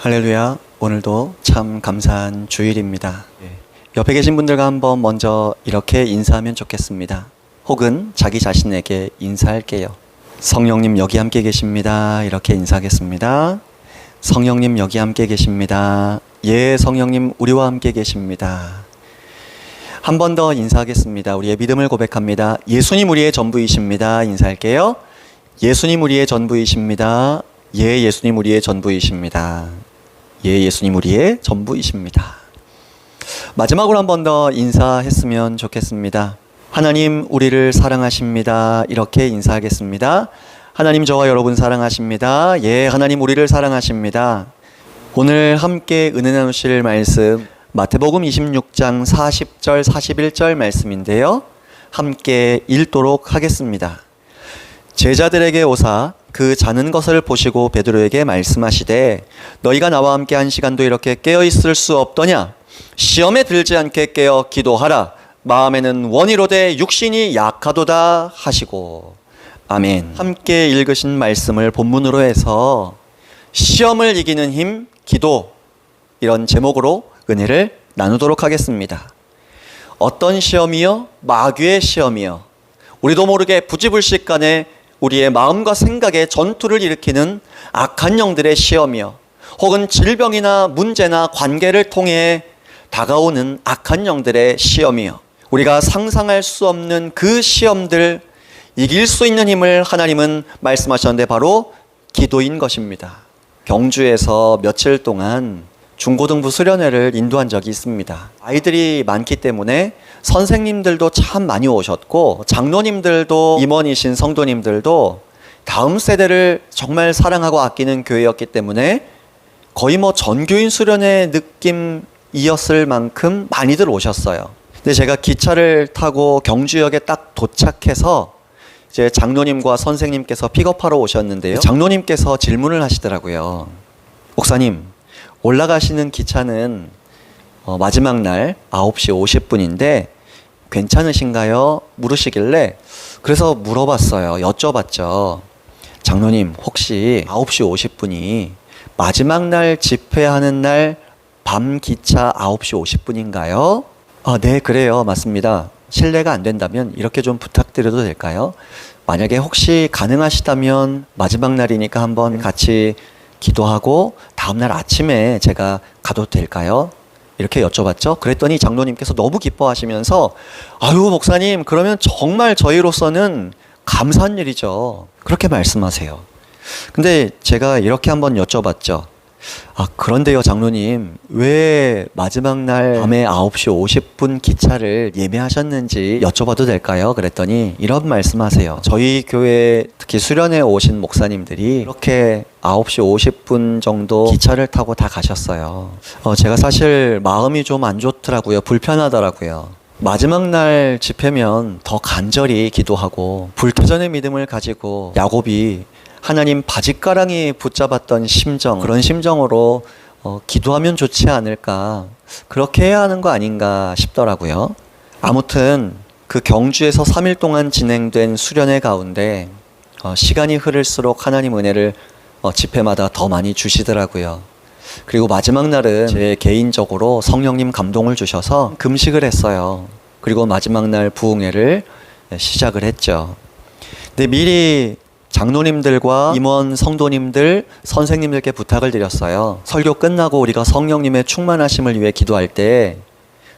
할렐루야. 오늘도 참 감사한 주일입니다. 옆에 계신 분들과 한번 먼저 이렇게 인사하면 좋겠습니다. 혹은 자기 자신에게 인사할게요. 성령님 여기 함께 계십니다. 이렇게 인사하겠습니다. 성령님 여기 함께 계십니다. 예, 성령님 우리와 함께 계십니다. 한 번 더 인사하겠습니다. 우리의 믿음을 고백합니다. 예수님 우리의 전부이십니다. 인사할게요. 예수님 우리의 전부이십니다. 예, 예수님 우리의 전부이십니다. 예, 예수님 우리의 전부이십니다. 마지막으로 한 번 더 인사했으면 좋겠습니다. 하나님 우리를 사랑하십니다. 이렇게 인사하겠습니다. 하나님 저와 여러분 사랑하십니다. 예, 하나님 우리를 사랑하십니다. 오늘 함께 은혜 나누실 말씀 마태복음 26장 40절 41절 말씀인데요. 함께 읽도록 하겠습니다. 제자들에게 오사 그 자는 것을 보시고 베드로에게 말씀하시되 너희가 나와 함께 한 시간도 이렇게 깨어 있을 수 없더냐? 시험에 들지 않게 깨어 기도하라. 마음에는 원이로되 육신이 약하도다 하시고. 아멘. 함께 읽으신 말씀을 본문으로 해서 시험을 이기는 힘 기도, 이런 제목으로 은혜를 나누도록 하겠습니다. 어떤 시험이요? 마귀의 시험이요. 우리도 모르게 부지불식간에 우리의 마음과 생각에 전투를 일으키는 악한 영들의 시험이요, 혹은 질병이나 문제나 관계를 통해 다가오는 악한 영들의 시험이요, 우리가 상상할 수 없는 그 시험들 이길 수 있는 힘을 하나님은 말씀하셨는데 바로 기도인 것입니다. 경주에서 며칠 동안 중고등부 수련회를 인도한 적이 있습니다. 아이들이 많기 때문에 선생님들도 참 많이 오셨고 장로님들도, 임원이신 성도님들도 다음 세대를 정말 사랑하고 아끼는 교회였기 때문에 거의 전교인 수련회 느낌이었을 만큼 많이들 오셨어요. 근데 제가 기차를 타고 경주역에 딱 도착해서 이제 장로님과 선생님께서 픽업하러 오셨는데요. 장로님께서 질문을 하시더라고요. 목사님, 올라가시는 기차는 마지막 날 9시 50분인데 괜찮으신가요? 물으시길래 그래서 물어봤어요. 여쭤봤죠. 장로님, 혹시 9시 50분이 마지막 날 집회하는 날 밤 기차 9시 50분인가요? 네, 그래요. 맞습니다. 실례가 안 된다면 이렇게 좀 부탁드려도 될까요? 만약에 혹시 가능하시다면 마지막 날이니까 한번 같이 기도하고 다음날 아침에 제가 가도 될까요? 이렇게 여쭤봤죠. 그랬더니 장로님께서 너무 기뻐하시면서 아유 목사님, 그러면 정말 저희로서는 감사한 일이죠. 그렇게 말씀하세요. 근데 제가 이렇게 한번 여쭤봤죠. 그런데요 장로님, 왜 마지막 날 밤에 9시 50분 기차를 예매하셨는지 여쭤봐도 될까요? 그랬더니 이런 말씀하세요. 저희 교회 특히 수련회 오신 목사님들이 이렇게 9시 50분 정도 기차를 타고 다 가셨어요. 제가 사실 마음이 좀 안 좋더라고요. 불편하더라고요. 마지막 날 집회면 더 간절히 기도하고 불태전의 믿음을 가지고 야곱이 하나님 바짓가랑이 붙잡았던 심정, 그런 심정으로 기도하면 좋지 않을까, 그렇게 해야 하는 거 아닌가 싶더라고요. 아무튼 그 경주에서 3일 동안 진행된 수련회 가운데 시간이 흐를수록 하나님 은혜를 집회마다 더 많이 주시더라고요. 그리고 마지막 날은 제 개인적으로 성령님 감동을 주셔서 금식을 했어요. 그리고 마지막 날 부흥회를 시작을 했죠. 근데 미리 장로님들과 임원 성도님들, 선생님들께 부탁을 드렸어요. 설교 끝나고 우리가 성령님의 충만하심을 위해 기도할 때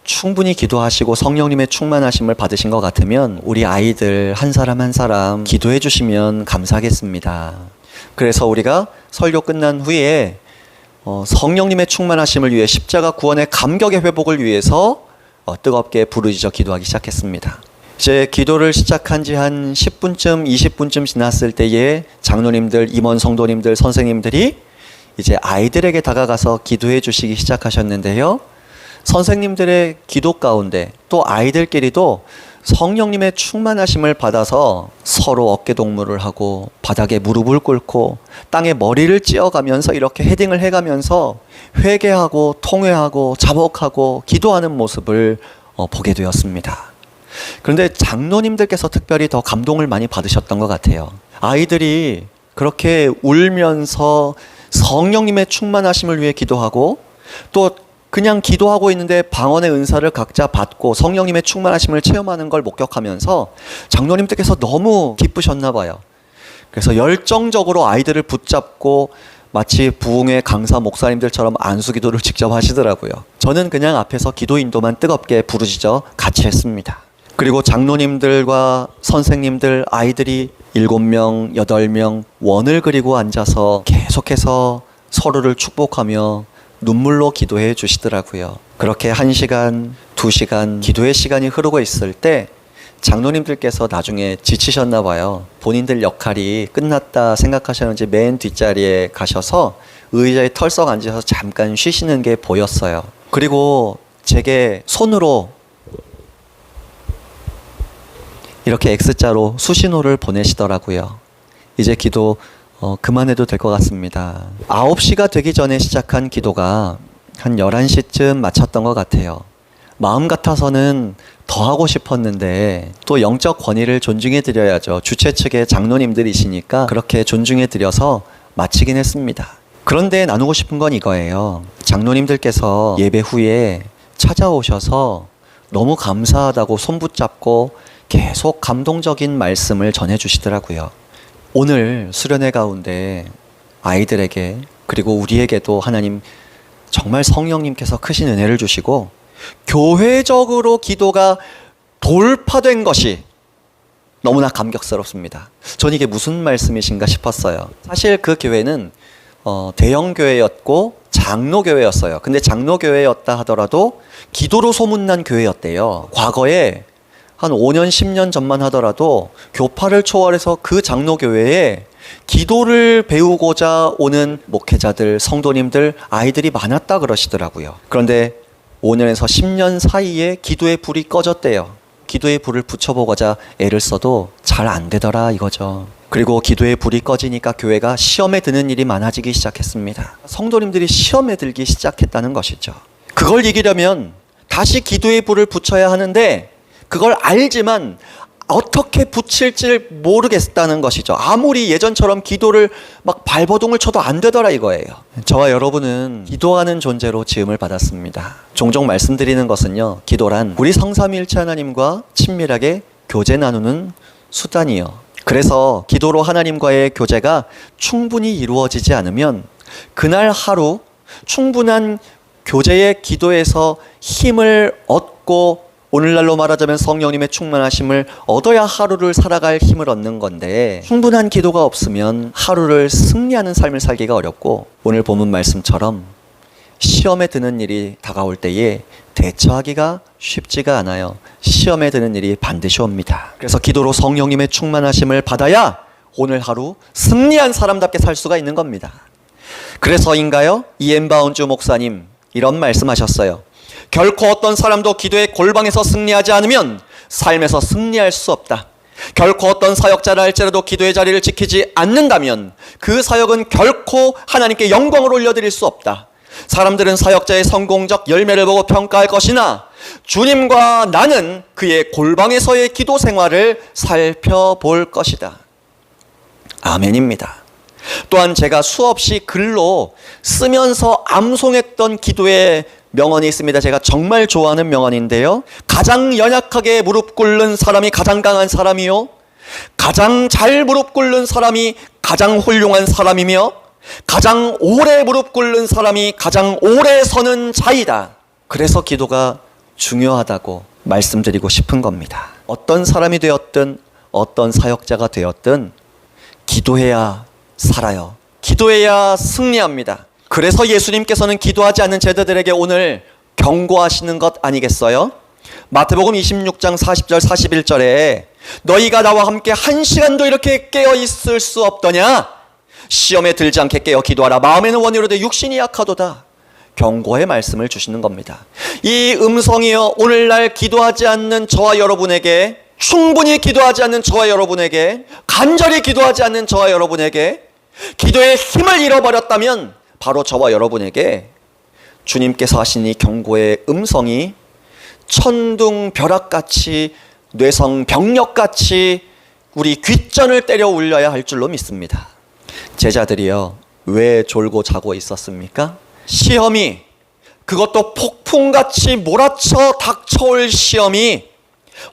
충분히 기도하시고 성령님의 충만하심을 받으신 것 같으면 우리 아이들 한 사람 한 사람 기도해 주시면 감사하겠습니다. 그래서 우리가 설교 끝난 후에 성령님의 충만하심을 위해 십자가 구원의 감격의 회복을 위해서 뜨겁게 부르짖어 기도하기 시작했습니다. 이제 기도를 시작한 지 한 10분쯤 20분쯤 지났을 때에 장로님들, 임원 성도님들, 선생님들이 이제 아이들에게 다가가서 기도해 주시기 시작하셨는데요. 선생님들의 기도 가운데 또 아이들끼리도 성령님의 충만하심을 받아서 서로 어깨동무를 하고 바닥에 무릎을 꿇고 땅에 머리를 찧어가면서 이렇게 헤딩을 해가면서 회개하고 통회하고 자복하고 기도하는 모습을 보게 되었습니다. 그런데 장로님들께서 특별히 더 감동을 많이 받으셨던 것 같아요. 아이들이 그렇게 울면서 성령님의 충만하심을 위해 기도하고 또 그냥 기도하고 있는데 방언의 은사를 각자 받고 성령님의 충만하심을 체험하는 걸 목격하면서 장로님들께서 너무 기쁘셨나 봐요. 그래서 열정적으로 아이들을 붙잡고 마치 부흥회 강사 목사님들처럼 안수기도를 직접 하시더라고요. 저는 그냥 앞에서 기도 인도만 뜨겁게 부르짖어 같이 했습니다. 그리고 장로님들과 선생님들, 아이들이 7명, 8명 원을 그리고 앉아서 계속해서 서로를 축복하며 눈물로 기도해 주시더라고요. 그렇게 1시간, 2시간 기도의 시간이 흐르고 있을 때 장로님들께서 나중에 지치셨나 봐요. 본인들 역할이 끝났다 생각하셨는지 맨 뒷자리에 가셔서 의자에 털썩 앉아서 잠깐 쉬시는 게 보였어요. 그리고 제게 손으로 이렇게 X자로 수신호를 보내시더라고요. 이제 기도 그만해도 될 것 같습니다. 9시가 되기 전에 시작한 기도가 한 11시쯤 마쳤던 것 같아요. 마음 같아서는 더 하고 싶었는데 또 영적 권위를 존중해 드려야죠. 주최 측의 장로님들이시니까 그렇게 존중해 드려서 마치긴 했습니다. 그런데 나누고 싶은 건 이거예요. 장로님들께서 예배 후에 찾아오셔서 너무 감사하다고 손 붙잡고 계속 감동적인 말씀을 전해 주시더라고요. 오늘 수련회 가운데 아이들에게 그리고 우리에게도 하나님 정말 성령님께서 크신 은혜를 주시고 교회적으로 기도가 돌파된 것이 너무나 감격스럽습니다. 전 이게 무슨 말씀이신가 싶었어요. 사실 그 교회는 대형 교회였고 장로교회였어요. 근데 장로교회였다 하더라도 기도로 소문난 교회였대요. 과거에 한 5년, 10년 전만 하더라도 교파를 초월해서 그 장로교회에 기도를 배우고자 오는 목회자들, 성도님들, 아이들이 많았다 그러시더라고요. 그런데 5년에서 10년 사이에 기도의 불이 꺼졌대요. 기도의 불을 붙여보고자 애를 써도 잘 안 되더라 이거죠. 그리고 기도의 불이 꺼지니까 교회가 시험에 드는 일이 많아지기 시작했습니다. 성도님들이 시험에 들기 시작했다는 것이죠. 그걸 이기려면 다시 기도의 불을 붙여야 하는데 그걸 알지만 어떻게 붙일지 모르겠다는 것이죠. 아무리 예전처럼 기도를 막 발버둥을 쳐도 안 되더라 이거예요. 저와 여러분은 기도하는 존재로 지음을 받았습니다. 종종 말씀드리는 것은요, 기도란 우리 성삼위일체 하나님과 친밀하게 교제 나누는 수단이요. 그래서 기도로 하나님과의 교제가 충분히 이루어지지 않으면 그날 하루 충분한 교제의 기도에서 힘을 얻고 오늘날로 말하자면 성령님의 충만하심을 얻어야 하루를 살아갈 힘을 얻는 건데 충분한 기도가 없으면 하루를 승리하는 삶을 살기가 어렵고 오늘 본문 말씀처럼 시험에 드는 일이 다가올 때에 대처하기가 쉽지가 않아요. 시험에 드는 일이 반드시 옵니다. 그래서 기도로 성령님의 충만하심을 받아야 오늘 하루 승리한 사람답게 살 수가 있는 겁니다. 그래서인가요? 이엠 바운주 목사님 이런 말씀하셨어요. 결코 어떤 사람도 기도의 골방에서 승리하지 않으면 삶에서 승리할 수 없다. 결코 어떤 사역자라 할지라도 기도의 자리를 지키지 않는다면 그 사역은 결코 하나님께 영광을 올려드릴 수 없다. 사람들은 사역자의 성공적 열매를 보고 평가할 것이나 주님과 나는 그의 골방에서의 기도 생활을 살펴볼 것이다. 아멘입니다. 또한 제가 수없이 글로 쓰면서 암송했던 기도의 명언이 있습니다. 제가 정말 좋아하는 명언인데요. 가장 연약하게 무릎 꿇는 사람이 가장 강한 사람이요. 가장 잘 무릎 꿇는 사람이 가장 훌륭한 사람이며 가장 오래 무릎 꿇는 사람이 가장 오래 서는 자이다. 그래서 기도가 중요하다고 말씀드리고 싶은 겁니다. 어떤 사람이 되었든 어떤 사역자가 되었든 기도해야 살아요. 기도해야 승리합니다. 그래서 예수님께서는 기도하지 않는 제자들에게 오늘 경고하시는 것 아니겠어요? 마태복음 26장 40절 41절에 너희가 나와 함께 1시간도 이렇게 깨어 있을 수 없더냐? 시험에 들지 않게 깨어 기도하라. 마음에는 원이로되 육신이 약하도다. 경고의 말씀을 주시는 겁니다. 이 음성이요, 오늘날 기도하지 않는 저와 여러분에게, 충분히 기도하지 않는 저와 여러분에게, 간절히 기도하지 않는 저와 여러분에게 기도의 힘을 잃어버렸다면 바로 저와 여러분에게 주님께서 하신 이 경고의 음성이 천둥벼락같이 뇌성병력같이 우리 귓전을 때려 울려야 할 줄로 믿습니다. 제자들이요, 왜 졸고 자고 있었습니까? 시험이, 그것도 폭풍같이 몰아쳐 닥쳐올 시험이,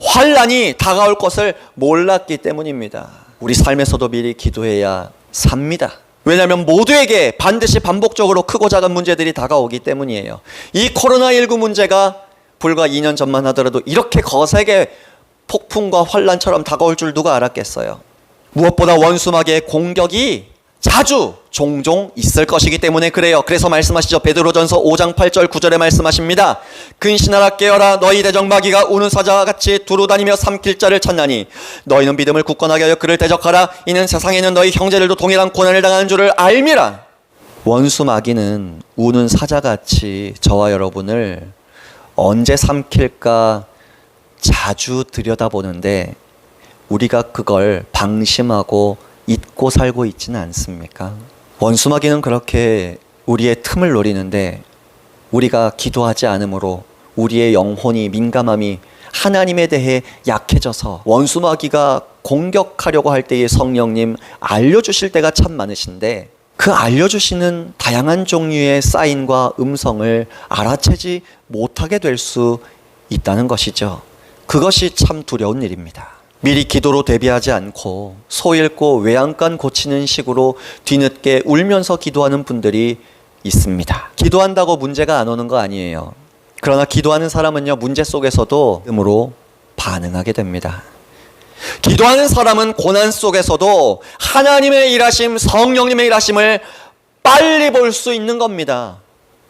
환난이 다가올 것을 몰랐기 때문입니다. 우리 삶에서도 미리 기도해야 삽니다. 왜냐하면 모두에게 반드시 반복적으로 크고 작은 문제들이 다가오기 때문이에요. 이 코로나19 문제가 불과 2년 전만 하더라도 이렇게 거세게 폭풍과 환난처럼 다가올 줄 누가 알았겠어요. 무엇보다 원수마귀의 공격이 자주 종종 있을 것이기 때문에 그래요. 그래서 말씀하시죠. 베드로전서 5장 8절 9절에 말씀하십니다. 근신하라 깨어라. 너희 대적 마귀가 우는 사자와 같이 두루다니며 삼킬 자를 찾나니 너희는 믿음을 굳건하게 하여 그를 대적하라. 이는 세상에는 너희 형제들도 동일한 고난을 당하는 줄을 알미라. 원수 마귀는 우는 사자같이 저와 여러분을 언제 삼킬까 자주 들여다보는데 우리가 그걸 방심하고 잊고 살고 있지는 않습니까? 원수마귀는 그렇게 우리의 틈을 노리는데 우리가 기도하지 않으므로 우리의 영혼이, 민감함이 하나님에 대해 약해져서 원수마귀가 공격하려고 할 때에 성령님 알려주실 때가 참 많으신데 그 알려주시는 다양한 종류의 사인과 음성을 알아채지 못하게 될 수 있다는 것이죠. 그것이 참 두려운 일입니다. 미리 기도로 대비하지 않고 소 읽고 외양간 고치는 식으로 뒤늦게 울면서 기도하는 분들이 있습니다. 기도한다고 문제가 안 오는 거 아니에요. 그러나 기도하는 사람은요, 문제 속에서도 믿음으로 반응하게 됩니다. 기도하는 사람은 고난 속에서도 하나님의 일하심, 성령님의 일하심을 빨리 볼 수 있는 겁니다.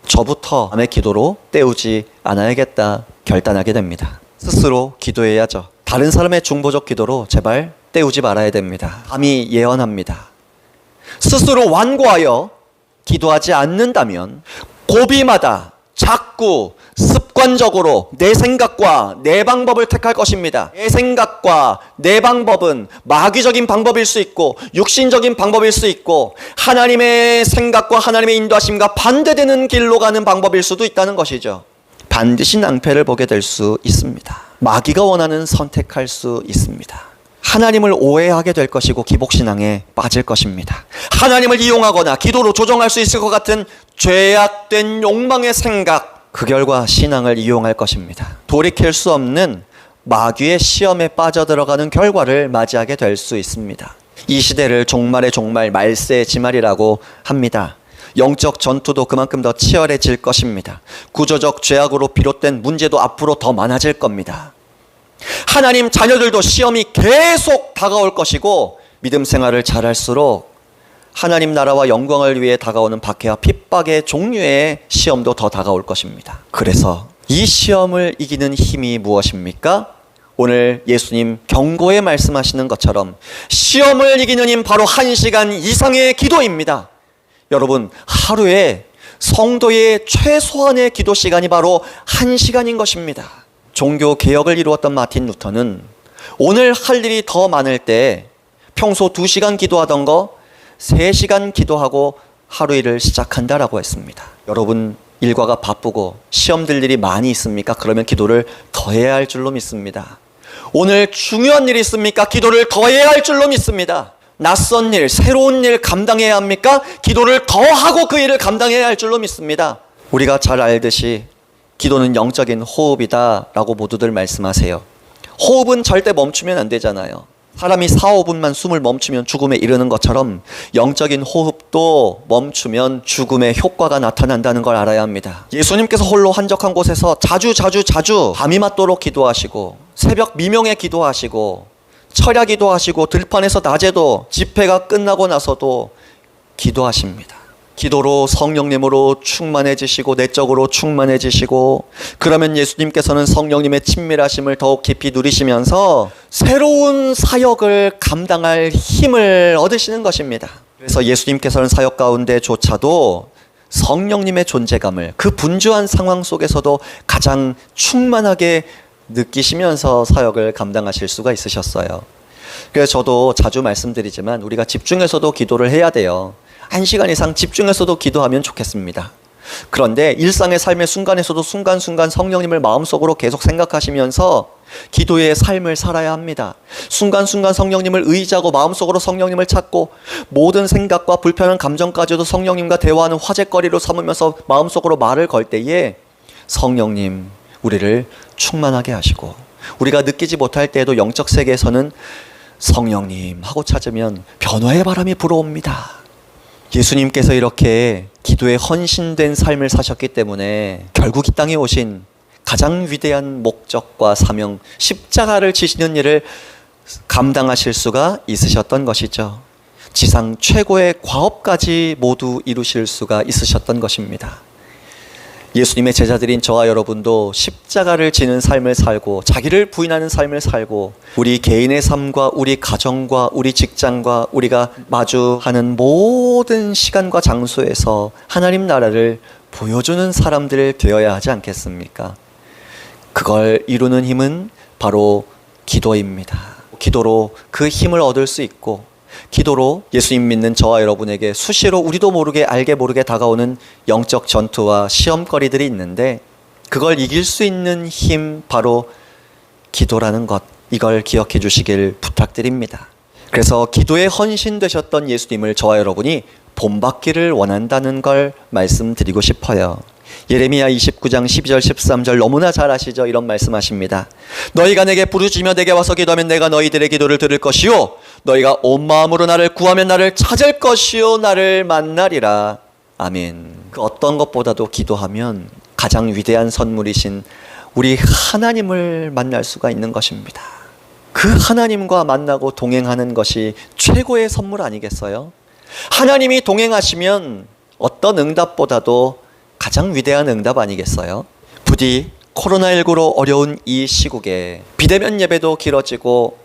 저부터 남의 기도로 때우지 않아야겠다 결단하게 됩니다. 스스로 기도해야죠. 다른 사람의 중보적 기도로 제발 때우지 말아야 됩니다. 감히 예언합니다. 스스로 완고하여 기도하지 않는다면 고비마다 자꾸 습관적으로 내 생각과 내 방법을 택할 것입니다. 내 생각과 내 방법은 마귀적인 방법일 수 있고 육신적인 방법일 수 있고 하나님의 생각과 하나님의 인도하심과 반대되는 길로 가는 방법일 수도 있다는 것이죠. 반드시 낭패를 보게 될 수 있습니다. 마귀가 원하는 선택할 수 있습니다. 하나님을 오해하게 될 것이고 기복신앙에 빠질 것입니다. 하나님을 이용하거나 기도로 조정할 수 있을 것 같은 죄악된 욕망의 생각, 그 결과 신앙을 이용할 것입니다. 돌이킬 수 없는 마귀의 시험에 빠져들어가는 결과를 맞이하게 될 수 있습니다. 이 시대를 종말의 종말, 말세의 지말이라고 합니다. 영적 전투도 그만큼 더 치열해질 것입니다. 구조적 죄악으로 비롯된 문제도 앞으로 더 많아질 겁니다. 하나님 자녀들도 시험이 계속 다가올 것이고 믿음 생활을 잘할수록 하나님 나라와 영광을 위해 다가오는 박해와 핍박의 종류의 시험도 더 다가올 것입니다. 그래서 이 시험을 이기는 힘이 무엇입니까? 오늘 예수님 경고에 말씀하시는 것처럼 시험을 이기는 힘 바로 1시간 이상의 기도입니다. 여러분, 하루에 성도의 최소한의 기도 시간이 바로 1시간인 것입니다. 종교 개혁을 이루었던 마틴 루터는 오늘 할 일이 더 많을 때 평소 2시간 기도하던 거 3시간 기도하고 하루 일을 시작한다라고 했습니다. 여러분, 일과가 바쁘고 시험 들 일이 많이 있습니까? 그러면 기도를 더 해야 할 줄로 믿습니다. 오늘 중요한 일이 있습니까? 기도를 더 해야 할 줄로 믿습니다. 낯선 일, 새로운 일 감당해야 합니까? 기도를 더 하고 그 일을 감당해야 할 줄로 믿습니다. 우리가 잘 알듯이 기도는 영적인 호흡이다 라고 모두들 말씀하세요. 호흡은 절대 멈추면 안 되잖아요. 사람이 4, 5분만 숨을 멈추면 죽음에 이르는 것처럼 영적인 호흡도 멈추면 죽음의 효과가 나타난다는 걸 알아야 합니다. 예수님께서 홀로 한적한 곳에서 자주 밤이 맞도록 기도하시고 새벽 미명에 기도하시고 철야 기도하시고 들판에서 낮에도 집회가 끝나고 나서도 기도하십니다. 기도로 성령님으로 충만해지시고 내적으로 충만해지시고 그러면 예수님께서는 성령님의 친밀하심을 더욱 깊이 누리시면서 새로운 사역을 감당할 힘을 얻으시는 것입니다. 그래서 예수님께서는 사역 가운데조차도 성령님의 존재감을 그 분주한 상황 속에서도 가장 충만하게 느끼시면서 사역을 감당하실 수가 있으셨어요. 그래서 저도 자주 말씀드리지만 우리가 집중해서도 기도를 해야 돼요. 1시간 이상 집중해서도 기도하면 좋겠습니다. 그런데 일상의 삶의 순간에서도 순간순간 성령님을 마음속으로 계속 생각하시면서 기도의 삶을 살아야 합니다. 순간순간 성령님을 의지하고 마음속으로 성령님을 찾고 모든 생각과 불편한 감정까지도 성령님과 대화하는 화제거리로 삼으면서 마음속으로 말을 걸 때에 성령님 우리를 충만하게 하시고, 우리가 느끼지 못할 때에도 영적 세계에서는 성령님 하고 찾으면 변화의 바람이 불어옵니다. 예수님께서 이렇게 기도에 헌신된 삶을 사셨기 때문에 결국 이 땅에 오신 가장 위대한 목적과 사명, 십자가를 지시는 일을 감당하실 수가 있으셨던 것이죠. 지상 최고의 과업까지 모두 이루실 수가 있으셨던 것입니다. 예수님의 제자들인 저와 여러분도 십자가를 지는 삶을 살고 자기를 부인하는 삶을 살고 우리 개인의 삶과 우리 가정과 우리 직장과 우리가 마주하는 모든 시간과 장소에서 하나님 나라를 보여주는 사람들 되어야 하지 않겠습니까? 그걸 이루는 힘은 바로 기도입니다. 기도로 그 힘을 얻을 수 있고, 기도로 예수님 믿는 저와 여러분에게 수시로 우리도 모르게 알게 모르게 다가오는 영적 전투와 시험거리들이 있는데, 그걸 이길 수 있는 힘 바로 기도라는 것, 이걸 기억해 주시길 부탁드립니다. 그래서 기도에 헌신되셨던 예수님을 저와 여러분이 본받기를 원한다는 걸 말씀드리고 싶어요. 예레미야 29장 12절 13절 너무나 잘 아시죠? 이런 말씀하십니다. 너희가 내게 부르짖으며 내게 와서 기도하면 내가 너희들의 기도를 들을 것이요 너희가 온 마음으로 나를 구하면 나를 찾을 것이요 나를 만나리라. 아멘. 그 어떤 것보다도 기도하면 가장 위대한 선물이신 우리 하나님을 만날 수가 있는 것입니다. 그 하나님과 만나고 동행하는 것이 최고의 선물 아니겠어요? 하나님이 동행하시면 어떤 응답보다도 가장 위대한 응답 아니겠어요? 부디 코로나19로 어려운 이 시국에 비대면 예배도 길어지고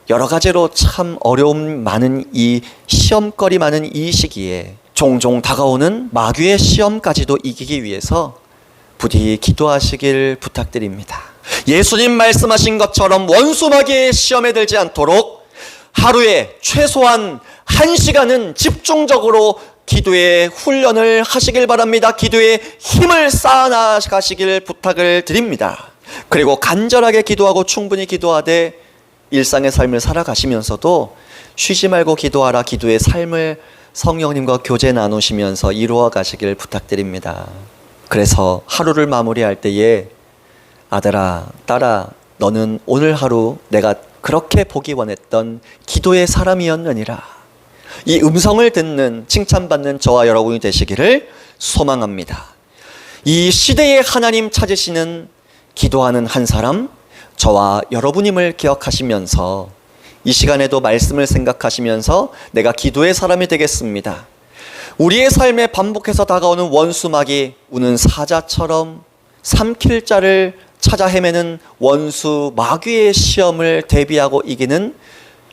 여러 가지로 참 어려움 많은 이 시험거리 많은 이 시기에 종종 다가오는 마귀의 시험까지도 이기기 위해서 부디 기도하시길 부탁드립니다. 예수님 말씀하신 것처럼 원수 마귀의 시험에 들지 않도록 하루에 최소한 1시간은 집중적으로 기도의 훈련을 하시길 바랍니다. 기도의 힘을 쌓아나가시길 부탁을 드립니다. 그리고 간절하게 기도하고 충분히 기도하되 일상의 삶을 살아가시면서도 쉬지 말고 기도하라. 기도의 삶을 성령님과 교제 나누시면서 이루어 가시길 부탁드립니다. 그래서 하루를 마무리할 때에 아들아, 딸아, 너는 오늘 하루 내가 그렇게 보기 원했던 기도의 사람이었느니라. 이 음성을 듣는 칭찬받는 저와 여러분이 되시기를 소망합니다. 이 시대의 하나님 찾으시는 기도하는 한 사람, 저와 여러분임을 기억하시면서 이 시간에도 말씀을 생각하시면서 내가 기도의 사람이 되겠습니다. 우리의 삶에 반복해서 다가오는 원수마귀, 우는 사자처럼 삼킬 자를 찾아 헤매는 원수 마귀의 시험을 대비하고 이기는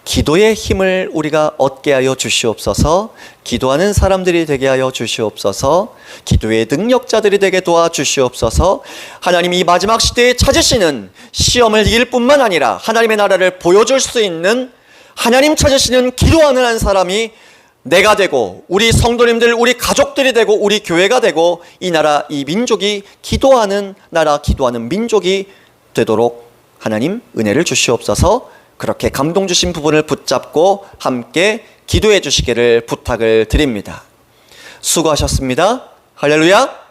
기도의 힘을 우리가 얻게 하여 주시옵소서. 기도하는 사람들이 되게 하여 주시옵소서. 기도의 능력자들이 되게 도와주시옵소서. 하나님이 이 마지막 시대에 찾으시는 시험을 이길 뿐만 아니라 하나님의 나라를 보여줄 수 있는 하나님 찾으시는 기도하는 한 사람이 내가 되고 우리 성도님들, 우리 가족들이 되고 우리 교회가 되고 이 나라, 이 민족이 기도하는 나라, 기도하는 민족이 되도록 하나님 은혜를 주시옵소서. 그렇게 감동 주신 부분을 붙잡고 함께 기도해 주시기를 부탁을 드립니다. 수고하셨습니다. 할렐루야.